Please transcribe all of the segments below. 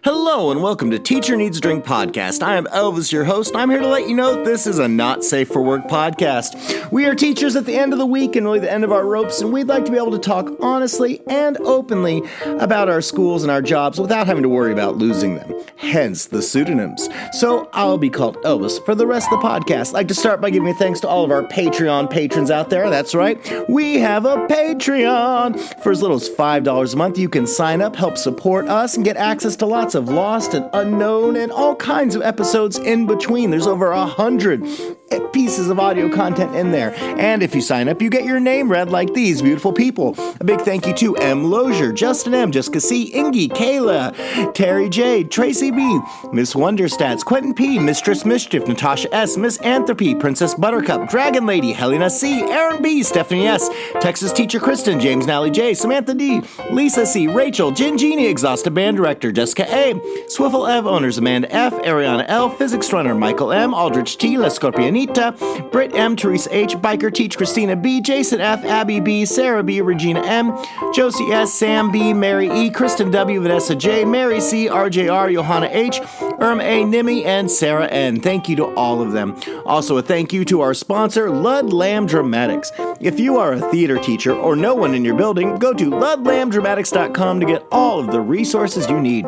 Hello and welcome to Teacher Needs a Drink podcast. I am Elvis, your host, and I'm here to let you know this is a not safe for work podcast. We are teachers at the end of the week and really the end of our ropes, and we'd like to be able to talk honestly and openly about our schools and our jobs without having to worry about losing them. Hence the pseudonyms. So I'll be called Elvis for the rest of the podcast. I'd like to start by giving thanks to all of our Patreon patrons out there. That's right, we have a Patreon. For as little as $5 a month, you can sign up, help support us, and get access to lots of lost and unknown and all kinds of episodes in between. There's over 100 pieces of audio content in there. And if you sign up, you get your name read like these beautiful people. A big thank you to M. Lozier, Justin M., Jessica C., Ingy, Kayla, Terry J., Tracy B., Miss Wonderstats, Quentin P., Mistress Mischief, Natasha S., Miss Anthropy, Princess Buttercup, Dragon Lady, Helena C., Aaron B., Stephanie S., Texas Teacher Kristen, James Nally J., Samantha D., Lisa C., Rachel, Jen Genie, Exhausted Band Director, Jessica A., Swiffle Ev Owners, Amanda F., Ariana L., Physics Runner, Michael M., Aldrich T., La Scorpionita, Britt M., Teresa H., Biker Teach, Christina B., Jason F., Abby B., Sarah B., Regina M., Josie S., Sam B., Mary E., Kristen W., Vanessa J., Mary C., RJR, Johanna H., A., Nimi, and Sarah N. Thank you to all of them. Also a thank you to our sponsor, Ludlam Dramatics. If you are a theater teacher or no one in your building, go to ludlamdramatics.com to get all of the resources you need.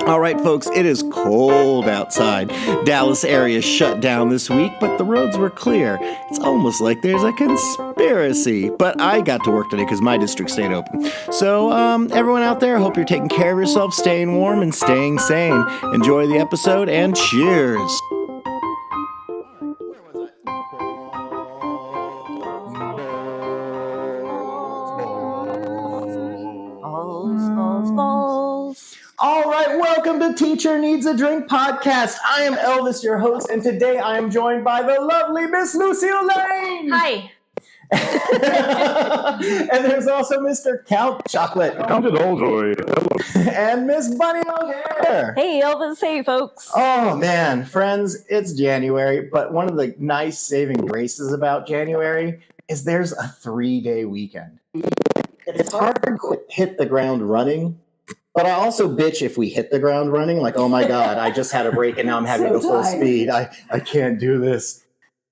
All right, folks, it is cold outside. Dallas area shut down this week, but the roads were clear. It's almost like there's a conspiracy. But I got to work today because my district stayed open. So, everyone out there, I hope you're taking care of yourself, staying warm, and staying sane. Enjoy the episode, and cheers. Balls. All right, welcome to Teacher Needs a Drink podcast. I am Elvis, your host, and today I am joined by the lovely Miss Lucille Lane. Hi. And there's also Mr. Count Chocolate. Counted all joy. And Miss Bunny O'Hare. Hey, Elvis. Hey, folks. Oh, man, friends, it's January, but one of the nice saving graces about January is there's a 3-day weekend. It's hard to hit the ground running. But I also bitch if we hit the ground running, like, oh my God, I just had a break and now I'm having to go full speed. I can't do this.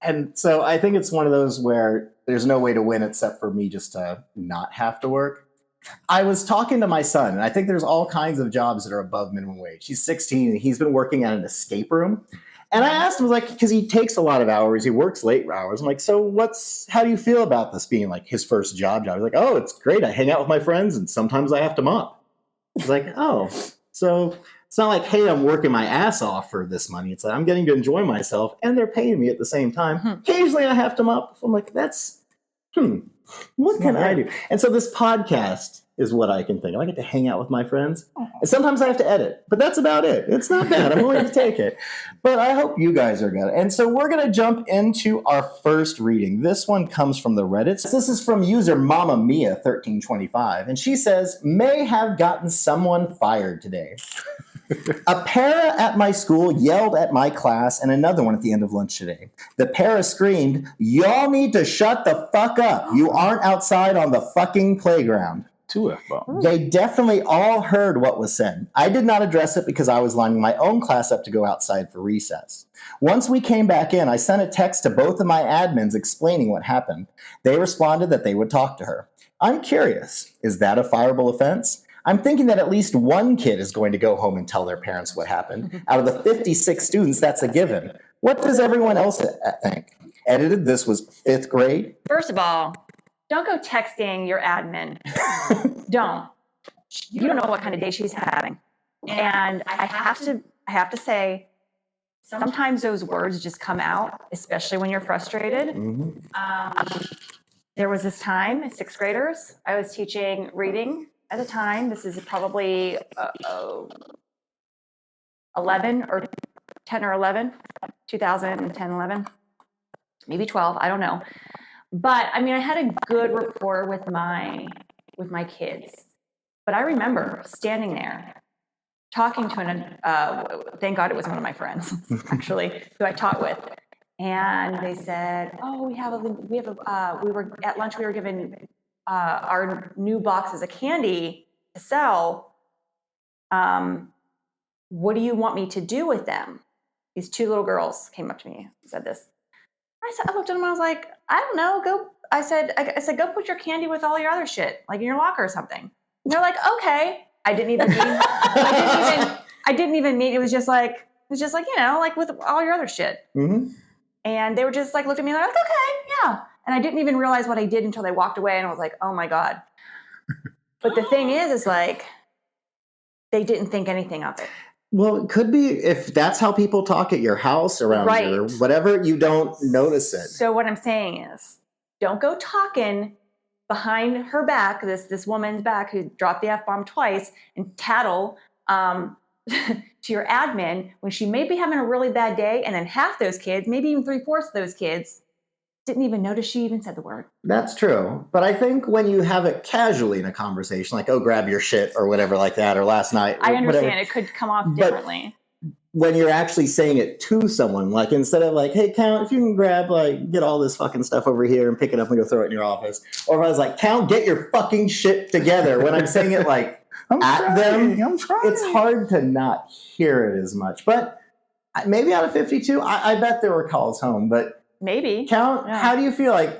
And so I think it's one of those where there's no way to win except for me just to not have to work. I was talking to my son, and I think there's all kinds of jobs that are above minimum wage. He's 16 and he's been working at an escape room. And I asked him, like, because he takes a lot of hours, he works late hours. I'm like, so how do you feel about this being like his first job? He's like, oh, it's great. I hang out with my friends and sometimes I have to mop. It's like, oh, so it's not like, hey, I'm working my ass off for this money. It's like I'm getting to enjoy myself and they're paying me at the same time. Occasionally I have to mop. I'm like, what can I do? And so this podcast is what I can think. I get to hang out with my friends. And sometimes I have to edit, but that's about it. It's not bad. I'm willing to take it. But I hope you guys are good. And so we're going to jump into our first reading. This one comes from the Reddits. This is from user Mama Mia 1325. And she says, may have gotten someone fired today. A para at my school yelled at my class and another one at the end of lunch today. The para screamed, y'all need to shut the fuck up. You aren't outside on the fucking playground. 2 F-bombs. They definitely all heard what was said. I did not address it because I was lining my own class up to go outside for recess. Once we came back in, I sent a text to both of my admins explaining what happened. They responded that they would talk to her. I'm curious, is that a fireable offense? I'm thinking that at least one kid is going to go home and tell their parents what happened. Out of the 56 students, that's a given. What does everyone else think? Edited, this was 5th grade. First of all, don't go texting your admin. Don't. You don't know what kind of day she's having. And I have to say, sometimes those words just come out, especially when you're frustrated. Mm-hmm. There was this time, 6th graders, I was teaching reading at a time. This is probably 11 or 10 or 11, 2010, 11, maybe 12, I don't know. But I mean, I had a good rapport with my kids. But I remember standing there talking to thank God it was one of my friends, actually, who I taught with. And they said, oh, we were at lunch, we were given our new boxes of candy to sell. What do you want me to do with them? These two little girls came up to me and said this. I looked at them and I was like, I don't know. I said, go put your candy with all your other shit, like in your locker or something. And they're like, okay. I didn't even mean, it was just like, like with all your other shit. Mm-hmm. And they were just like, looked at me like, okay, yeah. And I didn't even realize what I did until they walked away. And I was like, oh my God. But the thing is like, they didn't think anything of it. Well, it could be if that's how people talk at your house, around your whatever, you don't notice it. So what I'm saying is, don't go talking behind her back, this woman's back who dropped the F-bomb twice, and tattle to your admin when she may be having a really bad day, and then half those kids, maybe even 3/4 of those kids, didn't even notice she even said the word. That's true. But I think when you have it casually in a conversation, like, oh, grab your shit or whatever like that, or last night. I understand. Whatever. It could come off differently. But when you're actually saying it to someone, like instead of like, hey, Count, if you can grab, like, get all this fucking stuff over here and pick it up and go throw it in your office. Or if I was like, Count, get your fucking shit together. When I'm saying it like I'm trying. It's hard to not hear it as much. But maybe out of 52, I bet there were calls home, but maybe. Count, how do you feel? Like,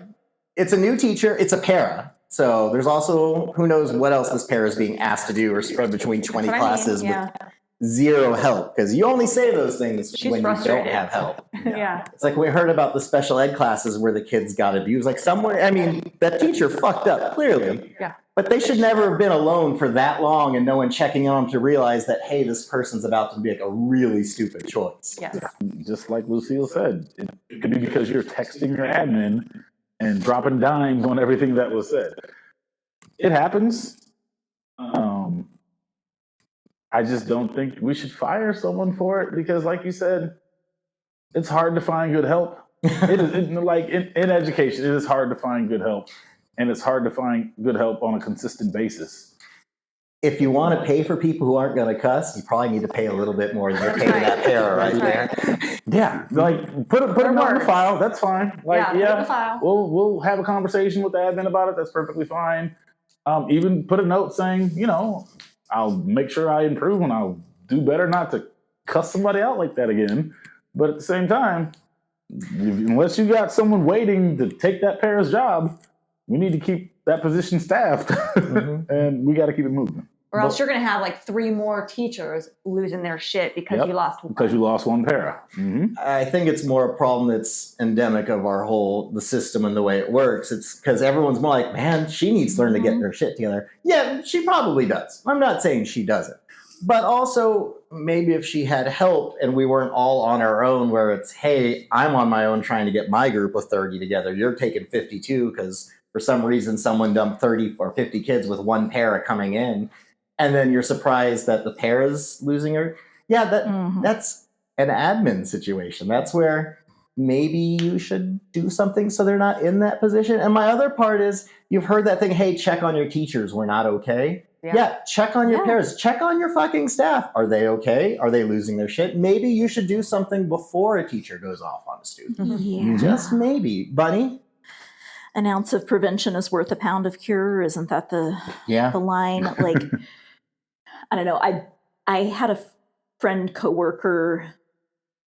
it's a new teacher, it's a para. So there's also, who knows what else this para is being asked to do or spread between 20 classes with zero help. Because you only say those things when you don't have help. Yeah. It's like we heard about the special ed classes where the kids got abused. Like somewhere, I mean, that teacher fucked up, clearly. Yeah. But they should never have been alone for that long and no one checking on them to realize that, hey, this person's about to make a really stupid choice. Yes. Just like Lucille said, it could be because you're texting your admin and dropping dimes on everything that was said. It happens. I just don't think we should fire someone for it because, like you said, it's hard to find good help. Like in education, it is hard to find good help. And it's hard to find good help on a consistent basis. If you want to pay for people who aren't going to cuss, you probably need to pay a little bit more than you're paying that para right there. Yeah, like put it on the file. That's fine. Like we'll have a conversation with the admin about it. That's perfectly fine. Even put a note saying, I'll make sure I improve and I'll do better not to cuss somebody out like that again. But at the same time, unless you got someone waiting to take that para's job, we need to keep that position staffed, and we got to keep it moving. Or else you're going to have like 3 more teachers losing their shit because you lost one. Because you lost one para. Mm-hmm. I think it's more a problem that's endemic of the system and the way it works. It's because everyone's more like, man, she needs to learn to get her shit together. Yeah, she probably does. I'm not saying she doesn't. But also, maybe if she had help and we weren't all on our own, where it's, hey, I'm on my own trying to get my group of 30 together. You're taking 52 because for some reason someone dumped 30 or 50 kids with one para coming in. And then you're surprised that the para's losing her. Yeah, that's an admin situation. That's where maybe you should do something so they're not in that position. And my other part is, you've heard that thing, hey, check on your teachers. We're not okay. Yeah, check on your paras. Check on your fucking staff. Are they okay? Are they losing their shit? Maybe you should do something before a teacher goes off on a student. Yeah. Just maybe. Bunny? An ounce of prevention is worth a pound of cure. Isn't that the line? Like, I don't know. I had a friend coworker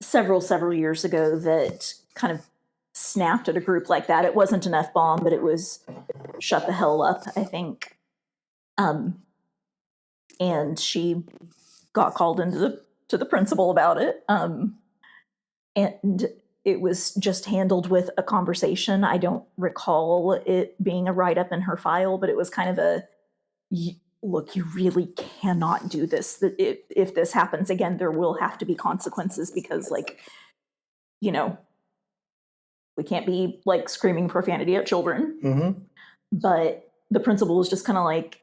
several years ago that kind of snapped at a group like that. It wasn't an F-bomb, but it was shut the hell up, I think. And she got called into the principal about it. And it was just handled with a conversation. I don't recall it being a write-up in her file, but it was kind of look, you really cannot do this. If this happens again, there will have to be consequences because, like, we can't be, like, screaming profanity at children. Mm-hmm. But the principal was just kind of like,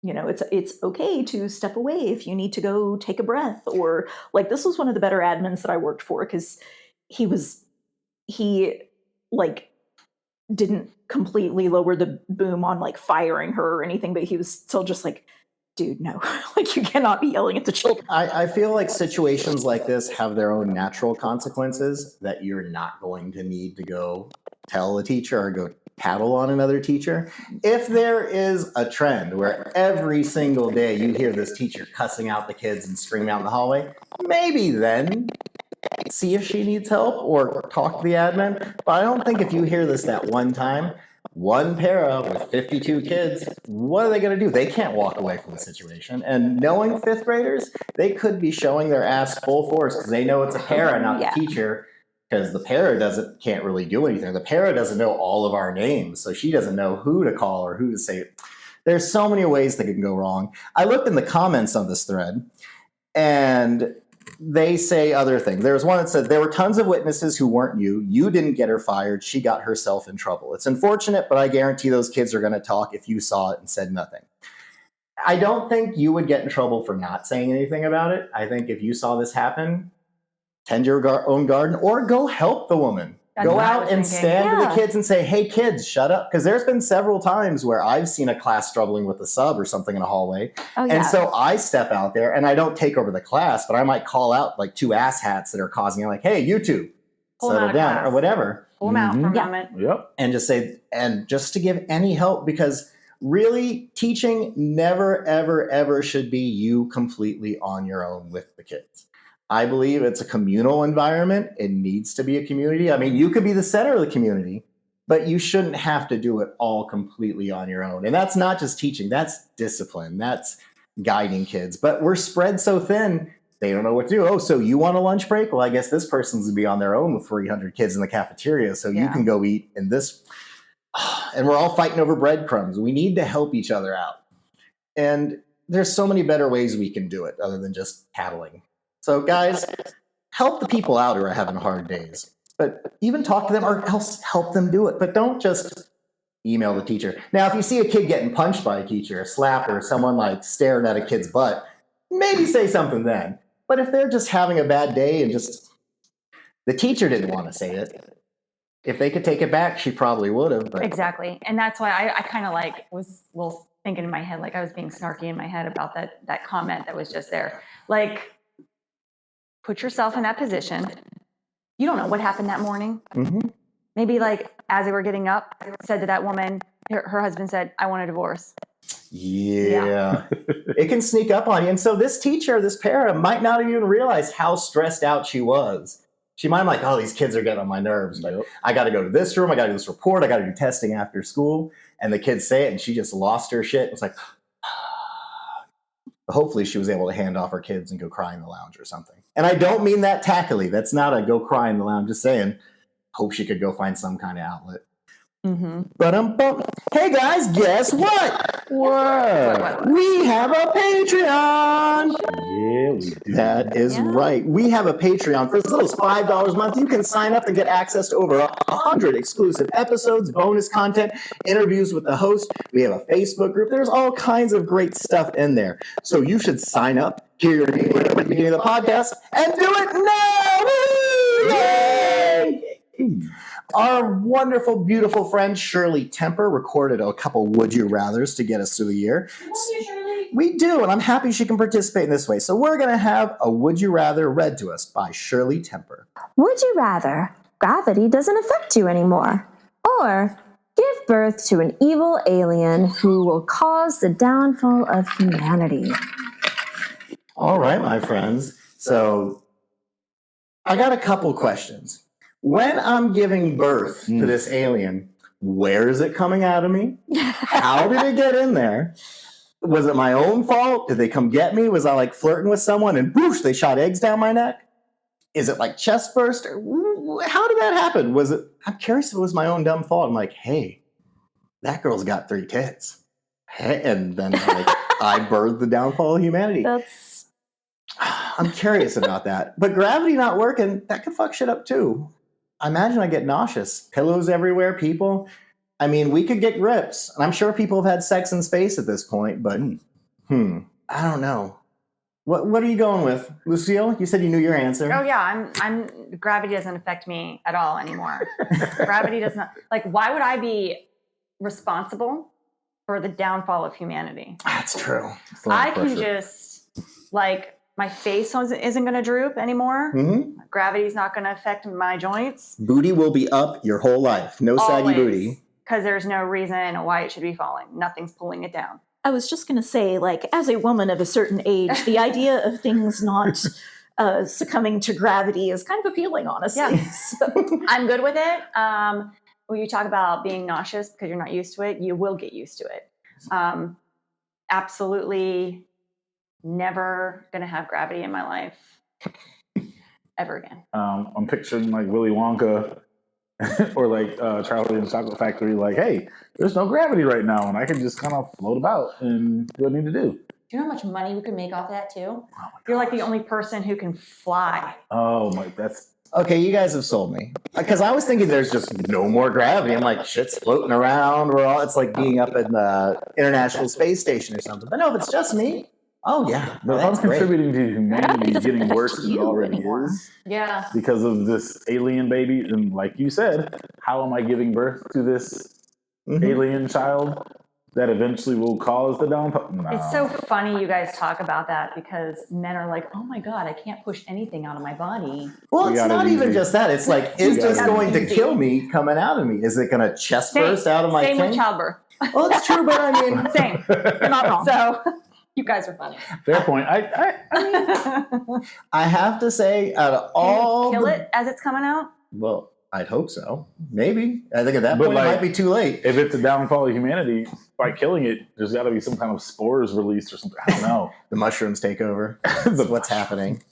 it's okay to step away if you need to go take a breath. Or, like, this was one of the better admins that I worked for because he didn't completely lower the boom on, like, firing her or anything, but he was still just like, dude, no, like, you cannot be yelling at the children. I feel like situations like this have their own natural consequences that you're not going to need to go tell a teacher or go tattle on another teacher. If there is a trend where every single day you hear this teacher cussing out the kids and screaming out in the hallway, maybe then see if she needs help or talk to the admin. But I don't think if you hear this that one time, one para with 52 kids, what are they going to do? They can't walk away from the situation. And knowing fifth graders, they could be showing their ass full force because they know it's a para, not the teacher. Because the para can't really do anything. The para doesn't know all of our names, so she doesn't know who to call or who to say. There's so many ways that can go wrong. I looked in the comments on this thread, and they say other things. There was one that said, there were tons of witnesses who weren't you. You didn't get her fired. She got herself in trouble. It's unfortunate, but I guarantee those kids are going to talk if you saw it and said nothing. I don't think you would get in trouble for not saying anything about it. I think if you saw this happen, tend your own garden or go help the woman. Go out and stand to the kids and say, hey, kids, shut up. Because there's been several times where I've seen a class struggling with a sub or something in a hallway. And so I step out there and I don't take over the class, but I might call out like two asshats that are causing it, like, hey, you two, settle down or whatever. Pull them out for a moment. Yep. And just say, and just to give any help, because really teaching never, ever, ever should be you completely on your own with the kids. I believe it's a communal environment. It needs to be a community. I mean, you could be the center of the community, but you shouldn't have to do it all completely on your own. And that's not just teaching. That's discipline. That's guiding kids. But we're spread so thin, they don't know what to do. Oh, so you want a lunch break? Well, I guess this person's going to be on their own with 300 kids in the cafeteria. So you can go eat in this. And we're all fighting over breadcrumbs. We need to help each other out. And there's so many better ways we can do it other than just tattling. So guys, help the people out who are having hard days, but even talk to them or else help them do it. But don't just email the teacher. Now, if you see a kid getting punched by a teacher, a slap, or someone like staring at a kid's butt, maybe say something then. But if they're just having a bad day and just the teacher didn't want to say it, if they could take it back, she probably would have. But. Exactly. And that's why I kind of like was a little thinking in my head, like I was being snarky in my head about that comment that was just there. Like, put yourself in that position. You don't know what happened that morning. Mm-hmm. Maybe like as they were getting up, said to that woman, her husband said, I want a divorce. Yeah. It can sneak up on you. And so this teacher, this para, might not even realize how stressed out she was. She might be like, oh, these kids are getting on my nerves. But I got to go to this room. I got to do this report. I got to do testing after school. And the kids say it, and she just lost her shit. It's like, hopefully she was able to hand off her kids and go cry in the lounge or something. And I don't mean that tackily. That's not a go cry in the lounge. Just saying, hope she could go find some kind of outlet. Mm-hmm. But hey guys, guess what? What? We have a Patreon. Yeah, we do. That is right. We have a Patreon. For as little as $5 a month, you can sign up and get access to over 100 exclusive episodes, bonus content, interviews with the host. We have a Facebook group. There's all kinds of great stuff in there. So you should sign up, hear your name at the beginning of the podcast, and do it now! Yay! Our wonderful, beautiful friend Shirley Temper recorded a couple Would You Rathers to get us through the year. We do, and I'm happy she can participate in this way. So we're going to have a Would You Rather read to us by Shirley Temper. Would you rather gravity doesn't affect you anymore, or give birth to an evil alien who will cause the downfall of humanity? All right, my friends. So I got a couple questions. When I'm giving birth to this alien, where is it coming out of me? How did it get in there? Was it my own fault? Did they come get me? Was I like flirting with someone and whoosh, they shot eggs down my neck? Is it like chest burst? How did that happen? I'm curious if it was my own dumb fault. I'm like, hey, that girl's got 3 tits. And then I birthed the downfall of humanity. I'm curious about that. But gravity not working, that could fuck shit up too. I imagine I get nauseous. Pillows everywhere, people. I mean, we could get grips. And I'm sure people have had sex in space at this point, but I don't know. What are you going with? Lucille, you said you knew your answer. Oh yeah, I'm gravity doesn't affect me at all anymore. Gravity does not, like, why would I be responsible for the downfall of humanity? That's true. I can just like My face isn't going to droop anymore. Mm-hmm. Gravity's not going to affect my joints. Booty will be up your whole life. No saggy booty. Because there's no reason why it should be falling. Nothing's pulling it down. I was just going to say, like, as a woman of a certain age, the idea of things not succumbing to gravity is kind of appealing, honestly. Yeah. So. I'm good with it. When you talk about being nauseous because you're not used to it, you will get used to it. Absolutely never going to have gravity in my life ever again. I'm picturing like Willy Wonka or like Charlie and the Chocolate Factory, like, hey, there's no gravity right now, and I can just kind of float about and do what I need to do. Do you know how much money we could make off that too? You're like the only person who can fly. Oh my, that's... Okay, you guys have sold me. Because I was thinking there's just no more gravity. I'm like, shit's floating around. It's like being up in the International Space Station or something. But no, if it's just me, oh yeah. But if I'm contributing to humanity getting worse than it already is, yeah, because of this alien baby, and like you said, how am I giving birth to this alien child that eventually will cause the downfall? No. It's so funny you guys talk about that because men are like, oh my God, I can't push anything out of my body. Well, it's not even just that. It's like, is this going to kill me coming out of me? Is it going to chest burst out of my thing? Same with childbirth. Well, it's true, but I mean... Same. You're not wrong. So... You guys are funny. Fair point. I have to say, out of all... Kill it as it's coming out? Well, I'd hope so. Maybe. I think at that point it might be too late. If it's a downfall of humanity, by killing it, there's got to be some kind of spores released or something. I don't know. The mushrooms take over. That's what's happening.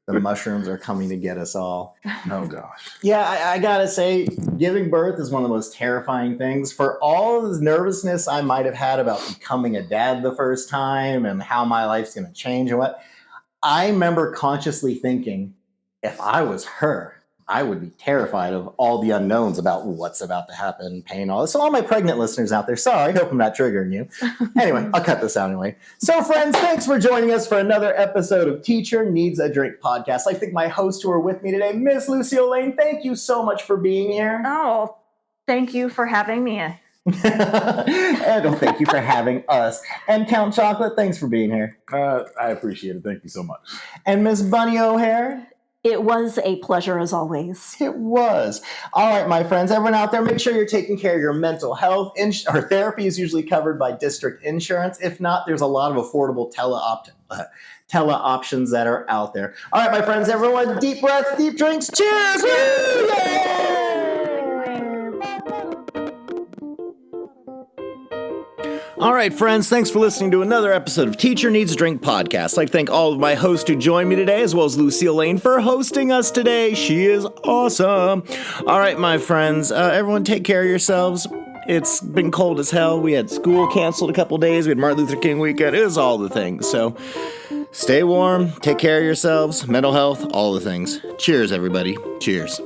The mushrooms are coming to get us all. Oh, gosh. Yeah, I gotta say, giving birth is one of the most terrifying things. For all the nervousness I might have had about becoming a dad the first time and how my life's gonna change and what, I remember consciously thinking, if I was her, I would be terrified of all the unknowns about what's about to happen, pain, all this. So all my pregnant listeners out there, sorry, I hope I'm not triggering you. Anyway, I'll cut this out anyway. So friends, thanks for joining us for another episode of Teacher Needs a Drink podcast. I think my hosts who are with me today, Miss Lucille Lane, thank you so much for being here. Oh, thank you for having me. And thank you for having us. And Count Chocolate, thanks for being here. I appreciate it. Thank you so much. And Miss Bunny O'Hare. It was a pleasure as always. It was. All right, my friends, everyone out there, make sure you're taking care of your mental health. Our therapy is usually covered by district insurance. If not, there's a lot of affordable tele options that are out there. All right, my friends, everyone, deep breaths, deep drinks. Cheers! Woo! Yay! All right, friends, thanks for listening to another episode of Teacher Needs a Drink podcast. I'd like to thank all of my hosts who joined me today, as well as Lucille Lane for hosting us today. She is awesome. All right, my friends, everyone take care of yourselves. It's been cold as hell. We had school canceled a couple days. We had Martin Luther King weekend. It was all the things. So stay warm, take care of yourselves, mental health, all the things. Cheers, everybody. Cheers.